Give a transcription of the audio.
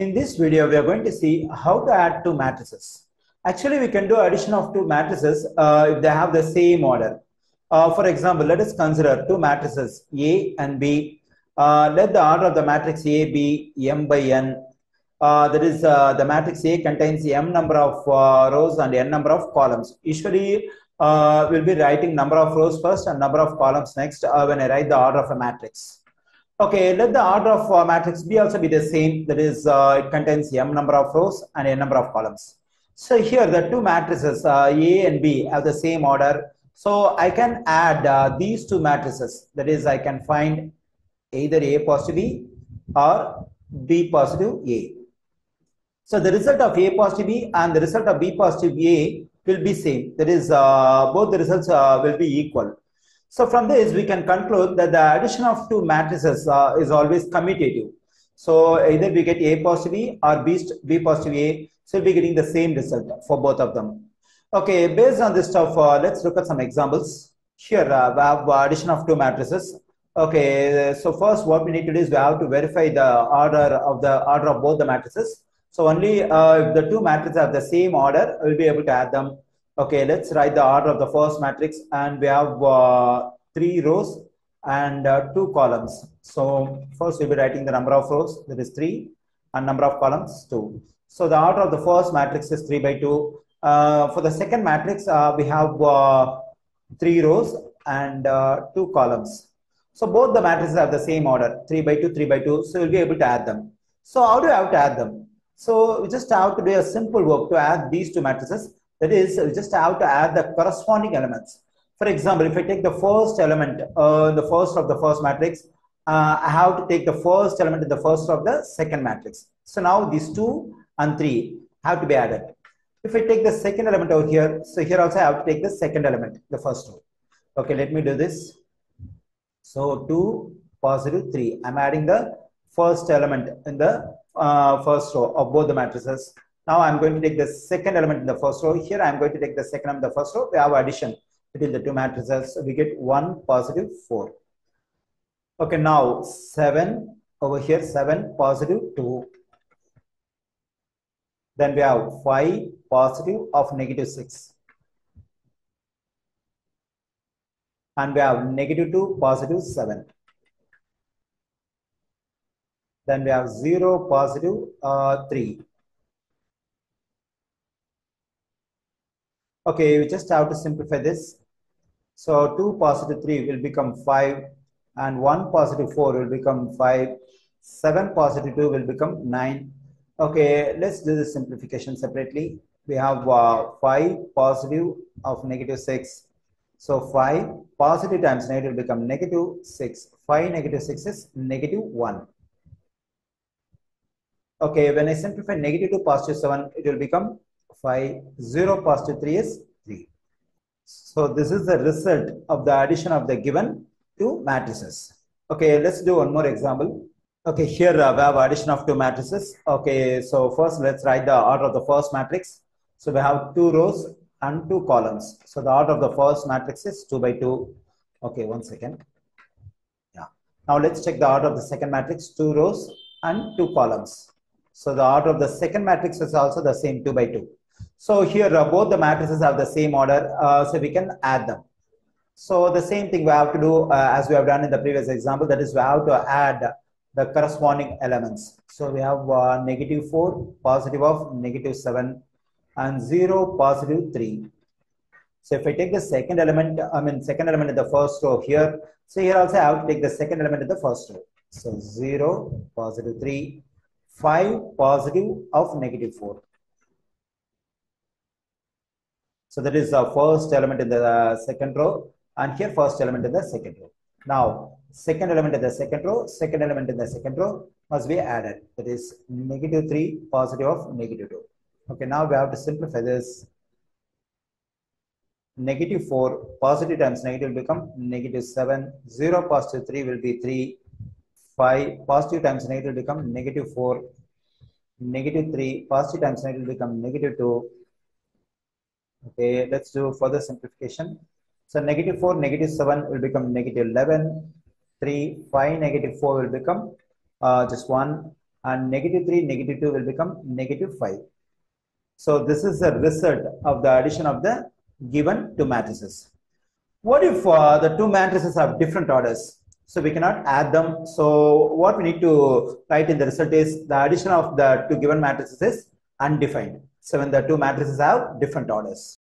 In this video, we are going to see how to add two matrices. Actually, we can do addition of two matrices if they have the same order. For example, let us consider two matrices A and B. Let the order of the matrix A be m by n. That is, the matrix A contains m number of rows and n number of columns. Usually, we'll be writing number of rows first and number of columns next when I write the order of a matrix. Okay, let the order of matrix B also be the same. That is, it contains m number of rows and n number of columns. So here the two matrices A and B have the same order. So I can add these two matrices. That is, I can find either A positive B or B positive A. So the result of A positive B and the result of B positive A will be same. That is, both the results will be equal. So from this, we can conclude that the addition of two matrices is always commutative. So either we get A positive B or B positive A, so we'll be getting the same result for both of them. Okay, based on this stuff, let's look at some examples. Here we have addition of two matrices. Okay, so first what we need to do is we have to verify the order of both the matrices. So only if the two matrices have the same order, we'll be able to add them. Okay, let's write the order of the first matrix, and we have 3 rows and 2 columns. So first we'll be writing the number of rows, that is 3, and number of columns 2. So the order of the first matrix is 3 by 2. For the second matrix, we have 3 rows and 2 columns. So both the matrices have the same order, 3 by 2, 3 by 2. So we'll be able to add them. So how do we have to add them? So we just have to do a simple work to add these two matrices. That is, we just have to add the corresponding elements. For example, if I take the first element, the first of the first matrix, I have to take the first element in the first of the second matrix. So now these 2 and 3 have to be added. If I take the second element over here, so here also I have to take the second element, the first row. Okay, let me do this. So 2 positive 3. I'm adding the first element in the first row of both the matrices. Now I'm going to take the second element in the first row. Here I'm going to take the second element in the first row. We have addition between the two matrices. So we get 1 positive 4. Okay, now 7 over here, 7 positive 2. Then we have 5 positive of negative 6. And we have negative 2 positive 7. Then we have 0 positive 3. Okay, we just have to simplify this. So 2 positive 3 will become 5, and 1 positive 4 will become 5. 7 positive 2 will become 9. Okay, let's do the simplification separately. We have 5 positive of negative 6. So 5 positive times negative will become negative 6. 5 negative 6 is negative 1. Okay, when I simplify negative 2 positive 7, it will become 5. 0 positive 3 is 3. So this is the result of the addition of the given two matrices. Okay, let's do one more example. Okay, here we have addition of two matrices. Okay, so first let's write the order of the first matrix. So we have 2 rows and 2 columns. So the order of the first matrix is 2 by 2. Okay, 1 second. Yeah. Now let's check the order of the second matrix, 2 rows and 2 columns. So the order of the second matrix is also the same, 2 by 2. So here both the matrices have the same order, so we can add them. So the same thing we have to do as we have done in the previous example, that is we have to add the corresponding elements. So we have negative 4 positive of negative 7 and 0 positive 3. So if I take the second element, second element in the first row here, so here also I have to take the second element in the first row. So 0 positive 3, 5 positive of negative 4. So that is the first element in the second row, and here first element in the second row. Now, second element in the second row, second element in the second row must be added. That is negative 3 positive of negative 2. Okay, now we have to simplify this. Negative 4 positive times negative will become negative 7. 0 positive 3 will be 3. 5 positive times negative will become negative 4. Negative 3 positive times negative will become negative 2. Okay, let's do further simplification. So negative 4, negative 7 will become negative 11. 3, 5, negative 4 will become just 1. and -3, -2 will become -5. So this is the result of the addition of the given two matrices. What if the two matrices have different orders? So we cannot add them. So what we need to write in the result is the addition of the two given matrices is undefined. So when the two matrices have different orders.